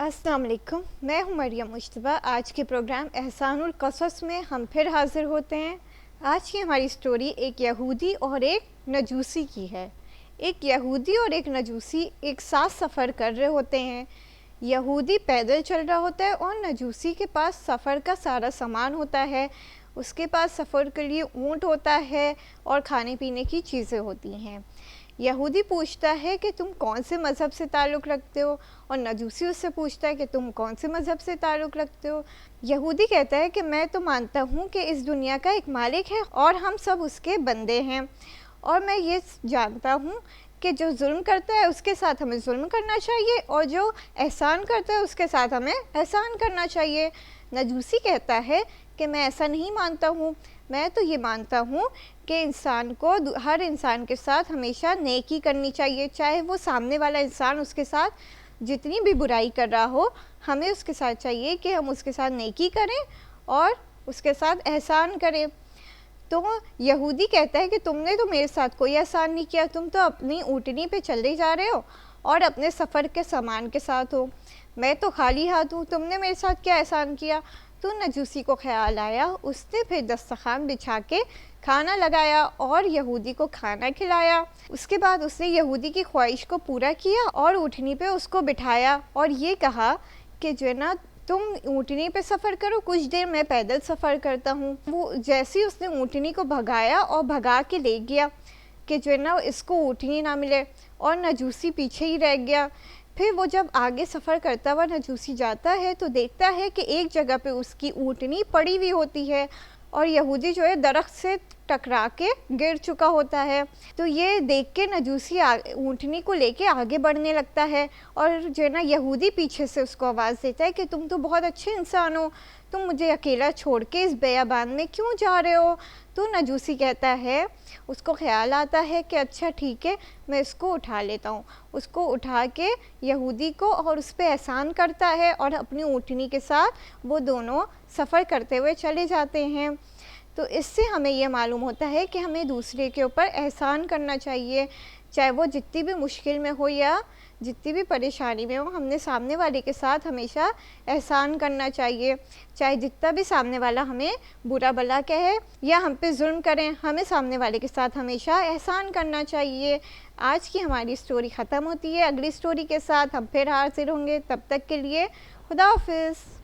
अस्सलाम वालेकुम, मैं हूं मरियम मुश्तबा। आज के प्रोग्राम एहसानुल क़सस में हम फिर हाज़िर होते हैं। आज की हमारी स्टोरी एक यहूदी और एक नजूसी की है। एक यहूदी और एक नजूसी एक साथ सफ़र कर रहे होते हैं। यहूदी पैदल चल रहा होता है और नजूसी के पास सफ़र का सारा सामान होता है। उसके पास सफ़र के लिए ऊँट होता है और खाने पीने की चीज़ें होती हैं। यहूदी पूछता है कि तुम कौन से मज़हब से ताल्लुक़ रखते हो, और नजूसी उससे पूछता है कि तुम कौन से मज़हब से ताल्लुक़ रखते हो। यहूदी कहता है कि मैं तो मानता हूँ कि इस दुनिया का एक मालिक है और हम सब उसके बंदे हैं, और मैं ये जानता हूँ कि जो जुल्म करता है उसके साथ हमें जुल्म करना चाहिए और जो एहसान करता है उसके साथ हमें एहसान करना चाहिए। नजूसी कहता है कि मैं ऐसा नहीं मानता हूँ, मैं तो ये मानता हूँ कि इंसान को हर इंसान के साथ हमेशा नेकी करनी चाहिए। चाहे वो सामने वाला इंसान उसके साथ जितनी भी बुराई कर रहा हो, हमें उसके साथ चाहिए कि हम उसके साथ नेकी करें और उसके साथ एहसान करें। तो यहूदी कहता है कि तुमने तो मेरे साथ कोई एहसान नहीं किया, तुम तो अपनी ऊँटनी पे चले जा रहे हो और अपने सफ़र के सामान के साथ हो। मैं तो खाली हाथ हूँ, तुमने मेरे साथ क्या एहसान किया। तो नजूसी को ख्याल आया, उसने फिर दस्तरखान बिछा के खाना लगाया और यहूदी को खाना खिलाया। उसके बाद उसने यहूदी की ख्वाहिश को पूरा किया और ऊँटनी पे उसको बिठाया और ये कहा कि जो है ना, तुम ऊँटनी पे सफ़र करो, कुछ देर मैं पैदल सफ़र करता हूँ। वो जैसे ही उसने ऊँटनी को भगाया और भगा के ले गया कि जो है ना, इसको ऊँटनी ना मिले, और नजूसी पीछे ही रह गया। फिर वो जब आगे सफ़र करता हुआ नजूसी जाता है तो देखता है कि एक जगह पे उसकी ऊँटनी पड़ी हुई होती है और यहूदी जो है दरख्त से टकरा के गिर चुका होता है। तो ये देख के नजूसी ऊँटनी को लेके आगे बढ़ने लगता है, और जो है ना, यहूदी पीछे से उसको आवाज़ देता है कि तुम तो बहुत अच्छे इंसान हो, तुम मुझे अकेला छोड़ के इस बेयाबान में क्यों जा रहे हो। तो नजूसी कहता है, उसको ख्याल आता है कि अच्छा ठीक है, मैं इसको उठा लेता हूँ। उसको उठा के यहूदी को और उस पर एहसान करता है और अपनी ऊँटनी के साथ वो दोनों सफ़र करते हुए चले जाते हैं। तो इससे हमें ये मालूम होता है कि हमें दूसरे के ऊपर एहसान करना चाहिए, चाहे वो जितनी भी मुश्किल में हो या जितनी भी परेशानी में हो, हमने सामने वाले के साथ हमेशा एहसान करना चाहिए। चाहे जितना भी सामने वाला हमें बुरा भला कहे या हम पे जुल्म करें, हमें सामने वाले के साथ हमेशा एहसान करना चाहिए। आज की हमारी स्टोरी ख़त्म होती है। अगली स्टोरी के साथ हम फिर हाजिर होंगे, तब तक के लिए खुदा हाफिज़।